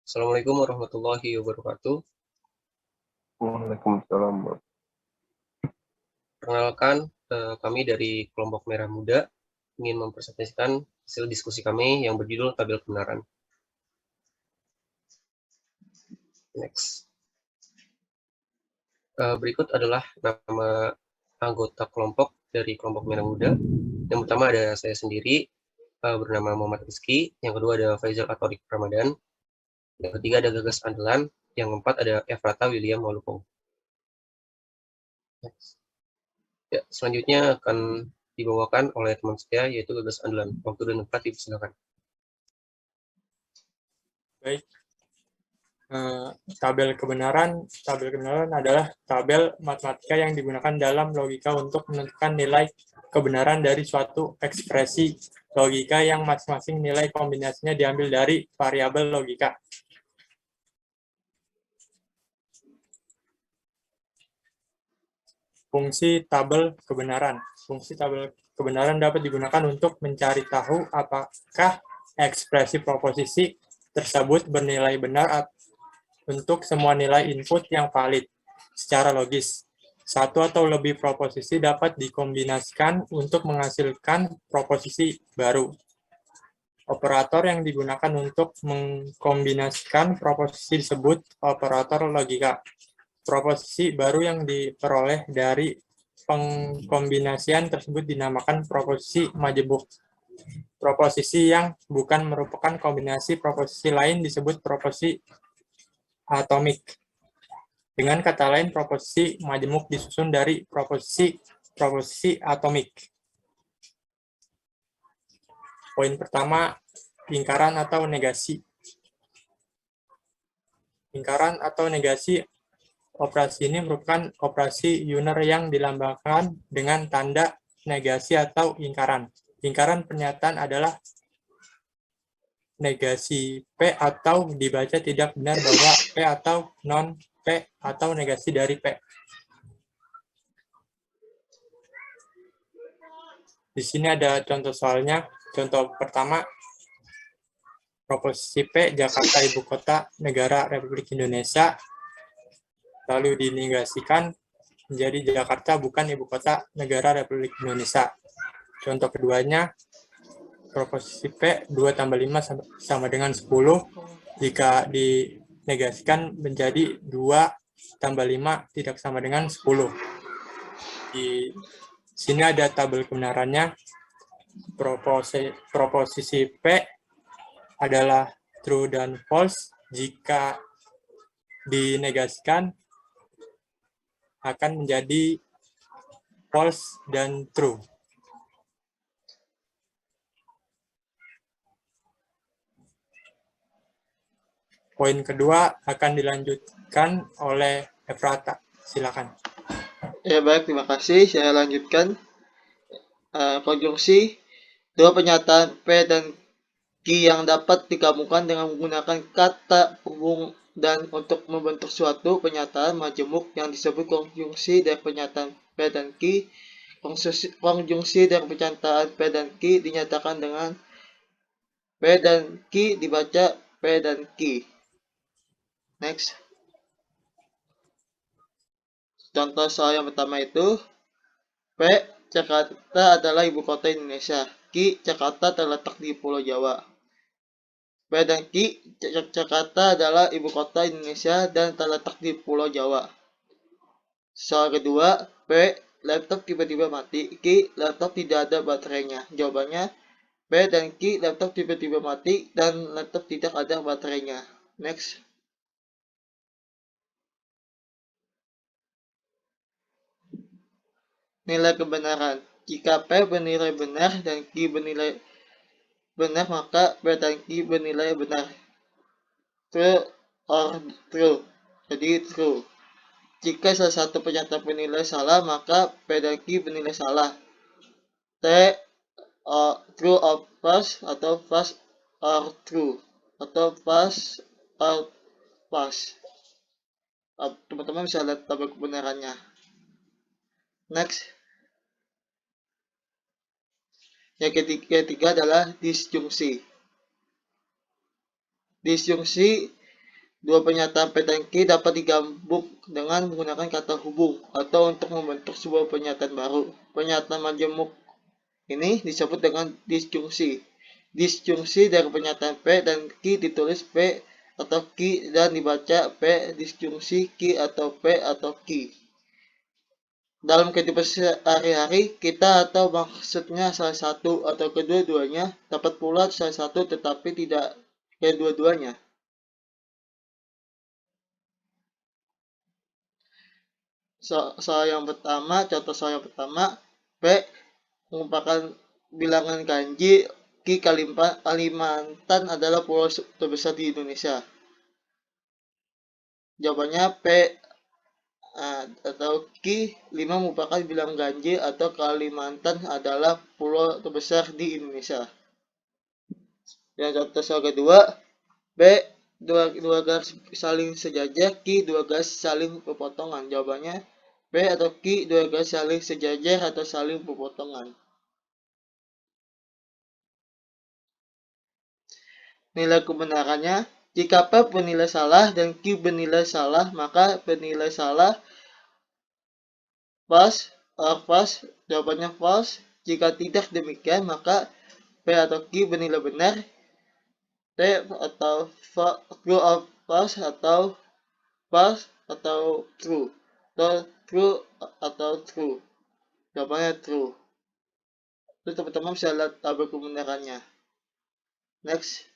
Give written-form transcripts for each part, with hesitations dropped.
Assalamualaikum warahmatullahi wabarakatuh. Waalaikumsalam. Perkenalkan, kami dari kelompok Merah Muda ingin mempresentasikan hasil diskusi kami yang berjudul tabel kebenaran. Next. Berikut adalah nama anggota kelompok dari kelompok Merah Muda. Yang pertama ada saya sendiri, bernama Muhammad Rizky. Yang kedua ada Faizal Atorik Ramadan. Yang ketiga ada Gagas Andalan. Yang keempat ada Efrata William Walukong. Next. Ya, selanjutnya akan dibawakan oleh teman saya, yaitu Gagas Andalan. Waktu dan tempat dipersilakan. Baik, tabel kebenaran adalah tabel matematika yang digunakan dalam logika untuk menentukan nilai kebenaran dari suatu ekspresi logika yang masing-masing nilai kombinasinya diambil dari variabel logika. Fungsi tabel kebenaran. Fungsi tabel kebenaran dapat digunakan untuk mencari tahu apakah ekspresi proposisi tersebut bernilai benar untuk semua nilai input yang valid secara logis. Satu atau lebih proposisi dapat dikombinasikan untuk menghasilkan proposisi baru. Operator yang digunakan untuk mengkombinasikan proposisi disebut operator logika. Proposisi baru yang diperoleh dari pengkombinasian tersebut dinamakan proposisi majemuk. Proposisi yang bukan merupakan kombinasi proposisi lain disebut proposisi atomik. Dengan kata lain, proposisi majemuk disusun dari proposisi atomik. Poin pertama, lingkaran atau negasi. Lingkaran atau negasi, operasi ini merupakan operasi Euler yang dilambangkan dengan tanda negasi atau lingkaran. Lingkaran pernyataan adalah negasi P atau dibaca tidak benar bahwa P atau non P atau negasi dari P. Di sini ada contoh soalnya. Contoh pertama, proposisi P, Jakarta ibu kota negara Republik Indonesia, lalu dinegasikan menjadi Jakarta bukan ibu kota negara Republik Indonesia. Contoh keduanya, proposisi P 2 tambah 5 sama dengan 10, jika dinegasikan menjadi 2 tambah 5 tidak sama dengan 10. Di sini ada tabel kebenarannya. Proposisi P adalah true dan false. Jika dinegasikan akan menjadi false dan true. Poin kedua akan dilanjutkan oleh Efrata. Silakan. Ya baik, terima kasih. Saya lanjutkan. Konjungsi dua pernyataan P dan Q yang dapat digabungkan dengan menggunakan kata hubung dan untuk membentuk suatu pernyataan majemuk yang disebut konjungsi dari pernyataan P dan Q. Konjungsi dari pernyataan P dan Q dinyatakan dengan P dan Q dibaca P dan Q. Next. Contoh soal yang pertama itu, P. Jakarta adalah ibu kota Indonesia. Q. Jakarta terletak di Pulau Jawa. P dan Q. Jakarta adalah ibu kota Indonesia dan terletak di Pulau Jawa. Soal kedua, P. Laptop tiba-tiba mati. Q. Laptop tidak ada baterainya. Jawabannya, P dan Q. Laptop tiba-tiba mati dan laptop tidak ada baterainya. Next. Nilai kebenaran. Jika P bernilai benar dan Q bernilai benar, maka P dan Q bernilai benar. True or true. Jadi true. Jika salah satu pernyataan bernilai salah, maka P dan Q bernilai salah. T. True or false atau false or true atau false or false. Teman-teman bisa lihat tabel kebenarannya. Next. Yang ketiga adalah disjungsi. Disjungsi Dua pernyataan P dan Q dapat digabung dengan menggunakan kata hubung atau untuk membentuk sebuah pernyataan baru. Pernyataan majemuk ini disebut dengan disjungsi. Disjungsi dari pernyataan P dan Q ditulis P atau Q dan dibaca P disjungsi Q atau P atau Q. Dalam kehidupan sehari-hari, kita atau maksudnya salah satu atau kedua-duanya, dapat pula salah satu tetapi tidak kedua-duanya. Soal yang pertama, contoh soal yang pertama, P merupakan bilangan kanji, Q Kalimantan adalah pulau terbesar di Indonesia. Jawabannya P atau Q 5 merupakan bilangan ganjil atau Kalimantan adalah pulau terbesar di Indonesia. Yang contoh soal kedua, B dua garis saling sejajar, Q dua garis saling berpotongan. Jawabannya P atau Q dua garis saling sejajar atau saling berpotongan. Nilai kebenarannya, jika P bernilai salah dan Q bernilai salah, maka bernilai salah false or false. Jawabannya false. Jika tidak demikian, maka P atau Q bernilai benar, T atau true or false atau false atau true, atau true atau true. Jawabannya true. Terus teman-teman bisa lihat tabel kebenarannya. Next.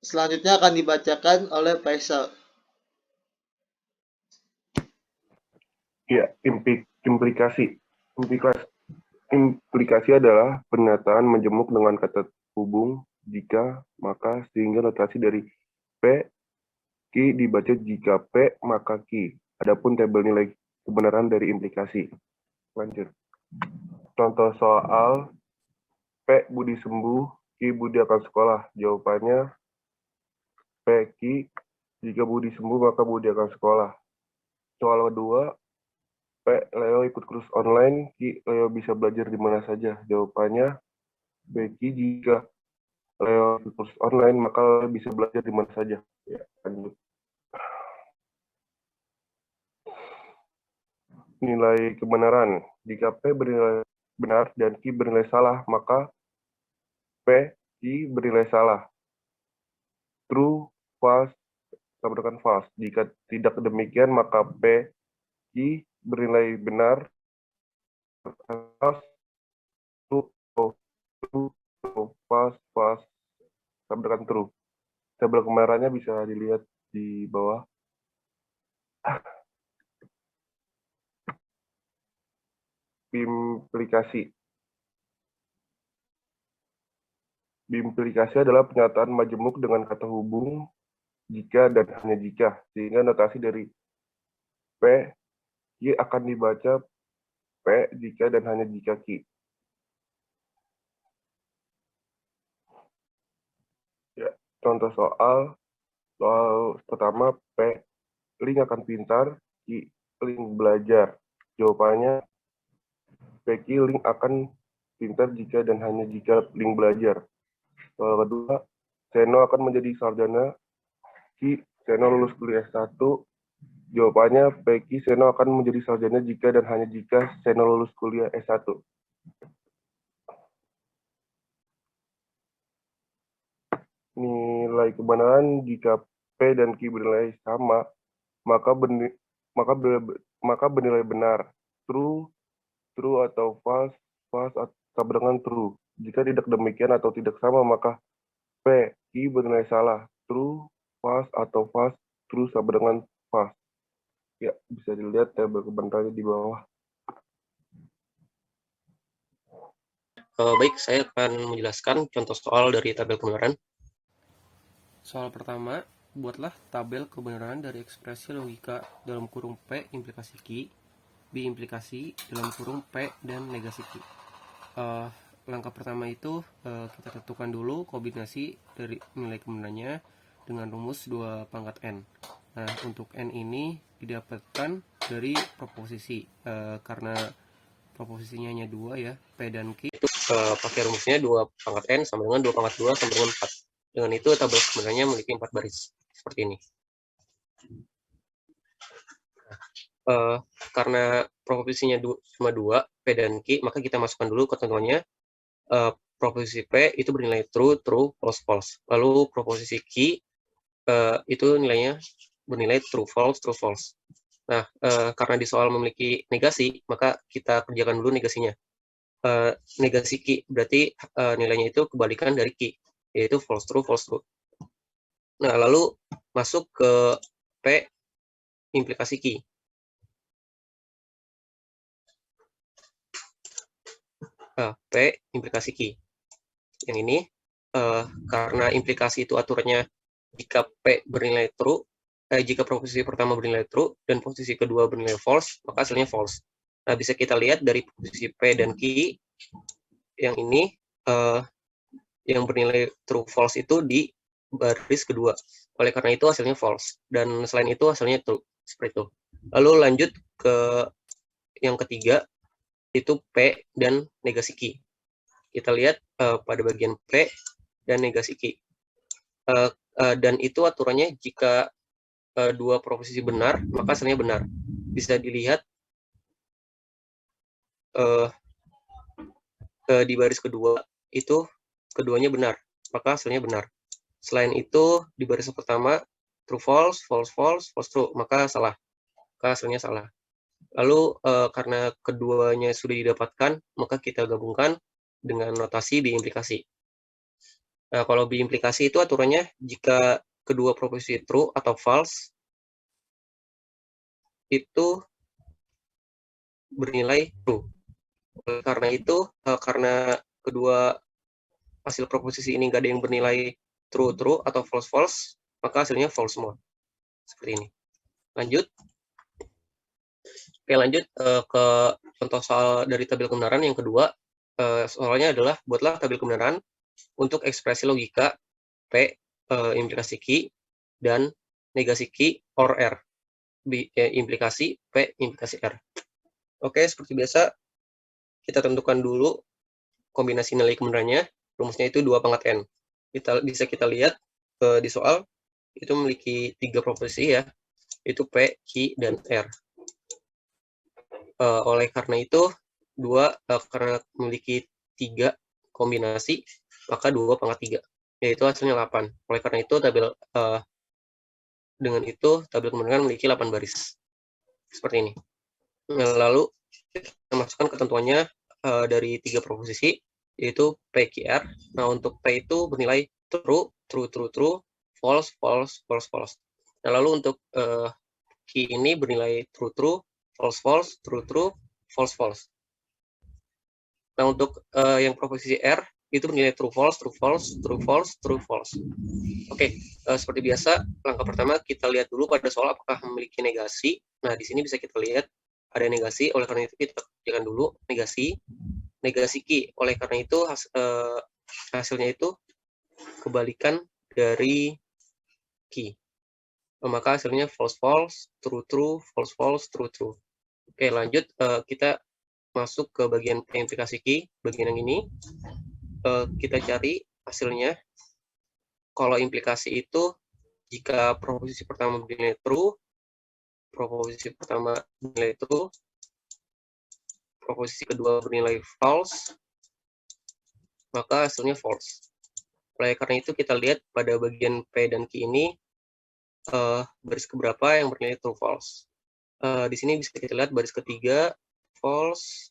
Selanjutnya akan dibacakan oleh Faisal. Ya, implikasi. Implikasi adalah pernyataan majemuk dengan kata hubung jika, maka, sehingga notasi dari P, Q dibaca jika P, maka Q. Adapun tabel nilai kebenaran dari implikasi. Lanjut. Contoh soal P Budi sembuh, Q Budi akan sekolah. Jawabannya P, Q, jika Budi sembuh maka Budi akan sekolah. Soal kedua, P. Leo ikut kursus online, Q. Leo bisa belajar di mana saja. Jawabannya B. Q. Jika Leo ikut kursus online, maka Leo bisa belajar di mana saja. Ya, lanjut. Nilai kebenaran. Jika P bernilai benar dan Q bernilai salah, maka P, Q bernilai salah. True, false, sama dengan false. Jika tidak demikian, maka P, Q bernilai benar, false, true, false, false, sama dengan true. Tabel kebenarannya bisa dilihat di bawah. Implikasi. Implikasi adalah pernyataan majemuk dengan kata hubung jika dan hanya jika, sehingga notasi dari P, Q akan dibaca P jika dan hanya jika Q. Ya, contoh soal pertama P, Link akan pintar, Q, Link belajar. Jawabannya P, Q, Link akan pintar jika dan hanya jika Link belajar. Soal kedua, Seno akan menjadi sarjana, Q, Seno lulus kuliah S1. Jawabannya P, Q, Seno akan menjadi sarjana jika dan hanya jika Seno lulus kuliah S1. Nilai kebenaran jika P dan Q bernilai sama, maka bernilai benar. True atau false atau dengan true. Jika tidak demikian atau tidak sama, maka P, Q bernilai salah. True, false atau false, true sama dengan false. Ya, bisa dilihat tabel kebenarannya di bawah. Baik, saya akan menjelaskan contoh soal dari tabel kebenaran. Soal pertama, buatlah tabel kebenaran dari ekspresi logika dalam kurung P implikasi Q, B implikasi dalam kurung P dan negasi Q. Langkah pertama itu kita tentukan dulu kombinasi dari nilai kebenarannya dengan rumus 2 pangkat N. Nah, untuk N ini didapatkan dari proposisi, karena proposisinya hanya 2 ya, P dan Q. Itu pakai rumusnya 2 pangkat N sama dengan 2 pangkat 2 sama dengan 4. Dengan itu tabel kebenarannya memiliki 4 baris. seperti ini. Karena proposisinya cuma 2, P dan Q, maka kita masukkan dulu ketentuannya. Proposisi P itu bernilai true, true, false, false. Lalu proposisi Q itu nilainya bernilai true, false, true, false. Nah, karena di soal memiliki negasi, maka kita kerjakan dulu negasinya. Negasi Q berarti nilainya itu kebalikan dari Q, yaitu false, true, false, true. Nah, lalu masuk ke P implikasi Q. P implikasi Q. Yang ini, karena implikasi itu aturannya jika P bernilai true, jika proposisi pertama bernilai true dan posisi kedua bernilai false, maka hasilnya false. Nah, bisa kita lihat dari posisi P dan Q, yang ini, yang bernilai true false itu di baris kedua. Oleh karena itu hasilnya false. Dan selain itu hasilnya true. Seperti itu. Lalu lanjut ke yang ketiga, itu P dan negasi Q. Kita lihat pada bagian P dan negasi Q. Dan itu aturannya jika dua proposisi benar, maka hasilnya benar. Bisa dilihat di baris kedua, itu keduanya benar, maka hasilnya benar. Selain itu, di baris pertama, true false, false false, false true, maka salah. Maka hasilnya salah. Lalu karena keduanya sudah didapatkan, maka kita gabungkan dengan notasi biimplikasi. Nah, kalau biimplikasi itu aturannya jika kedua proposisi true atau false itu bernilai true. Karena itu, karena kedua hasil proposisi ini nggak ada yang bernilai true true atau false false, maka hasilnya false semua. Seperti ini. Lanjut. Oke, lanjut ke contoh soal dari tabel kebenaran yang kedua. Soalnya adalah buatlah tabel kebenaran untuk ekspresi logika P implikasi Q dan negasi Q or R. Implikasi P implikasi R. Oke, seperti biasa kita tentukan dulu kombinasi nilai kebenarannya. Rumusnya itu 2 pangkat N. Bisa kita lihat di soal itu memiliki 3 proposisi ya, itu P, Q, dan R. Oleh karena itu, karena memiliki 3 kombinasi, maka 2 pangkat 3, yaitu hasilnya 8. Oleh karena itu, dengan itu, tabel kebenaran memiliki 8 baris. Seperti ini. Nah, lalu, kita masukkan ketentuannya dari 3 proposisi, yaitu P, Q, R. Nah, untuk P itu bernilai true, true, true, true, false, false, false, false. Nah, lalu untuk Q ini bernilai true, true, false, false, true, true, false, false. Nah, untuk yang proposisi R, itu bernilai true, false, true, false, true, false, true, false. Oke, seperti biasa, langkah pertama kita lihat dulu pada soal apakah memiliki negasi. Nah, di sini bisa kita lihat ada negasi, oleh karena itu kita kerjakan dulu negasi. Negasi Q, oleh karena itu hasilnya itu kebalikan dari Q. Maka hasilnya false, false, true, true, false, false, true, true. Oke, lanjut kita masuk ke bagian implikasi Q, bagian yang ini. Kita cari hasilnya. Kalau implikasi itu, jika proposisi pertama bernilai true, proposisi pertama bernilai true, proposisi kedua bernilai false, maka hasilnya false. Oleh karena itu, kita lihat pada bagian P dan Q ini, baris keberapa yang bernilai true, false. Di sini bisa kita lihat baris ketiga, false,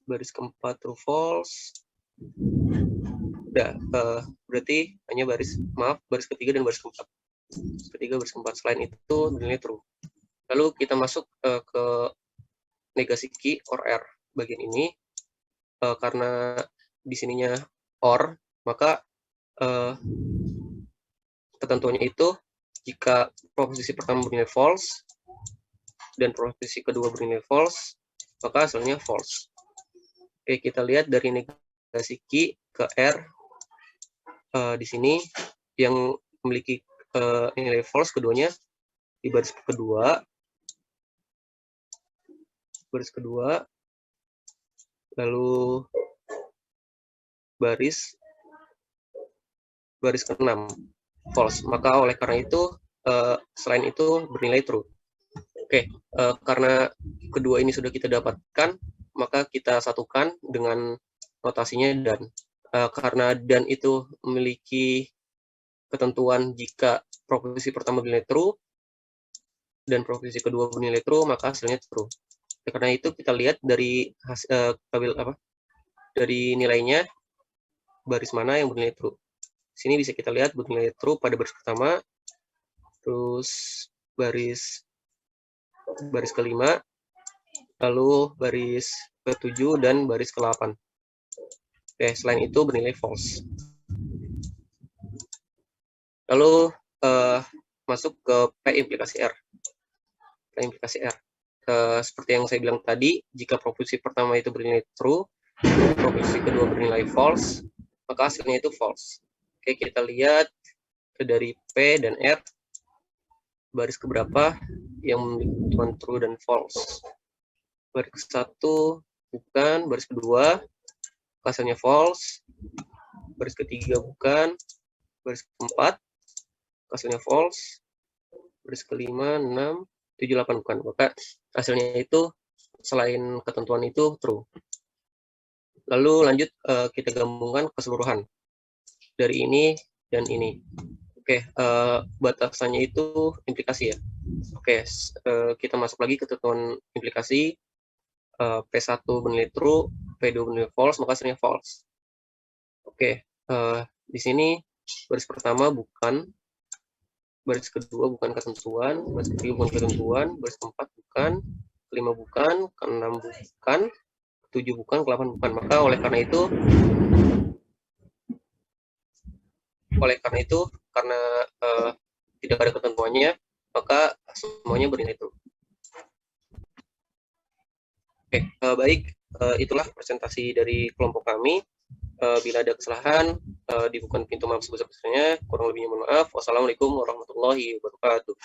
baris keempat true false. Udah, berarti hanya baris ketiga dan baris keempat. Ketiga, baris keempat. Selain itu nilainya true. Lalu kita masuk ke negasi Q or R bagian ini. Karena di sininya or, maka ketentuannya itu jika proposisi pertama bernilai false dan proposisi kedua bernilai false, maka hasilnya false. Oke, kita lihat dari negasi Q ke R di sini yang memiliki nilai false keduanya di baris kedua, lalu baris ke-6. false. Maka oleh karena itu selain itu bernilai true. Oke, karena kedua ini sudah kita dapatkan, maka kita satukan dengan notasinya dan. Karena dan itu memiliki ketentuan jika proposisi pertama bernilai true dan proposisi kedua bernilai true, maka hasilnya true. Karena itu kita lihat dari tabel dari nilainya baris mana yang bernilai true. Sini bisa kita lihat bernilai true pada baris pertama, terus baris kelima, lalu baris ke-7 dan baris ke-8. Oke, selain itu bernilai false. Lalu masuk ke P implikasi R. P implikasi R. Seperti yang saya bilang tadi, jika proposisi pertama itu bernilai true, proposisi kedua bernilai false, maka hasilnya itu false. Oke, kita lihat dari P dan R, baris keberapa yang memiliki true dan false. Baris ke-1 bukan, baris kedua hasilnya false, baris ketiga bukan, baris keempat hasilnya false, baris kelima, 6, 7, 8 bukan. Maka hasilnya itu selain ketentuan itu true. Lalu lanjut kita gabungkan keseluruhan dari ini dan ini. Oke, batasannya itu implikasi ya. Oke, kita masuk lagi ke ketentuan implikasi. P1 bernilai true, P2 bernilai false, maka hasilnya false. Oke, di sini baris pertama bukan, baris kedua bukan ketentuan, baris ketiga bukan ketentuan, baris keempat bukan, kelima bukan, keenam bukan, ketujuh bukan, ke-8 bukan. Maka oleh karena itu karena tidak ada ketentuannya, maka semuanya bernilai true. Oke, baik, itulah presentasi dari kelompok kami. Bila ada kesalahan, dibuka pintu maaf sebesar-besarnya. Kurang lebihnya mohon maaf. Wassalamualaikum warahmatullahi wabarakatuh.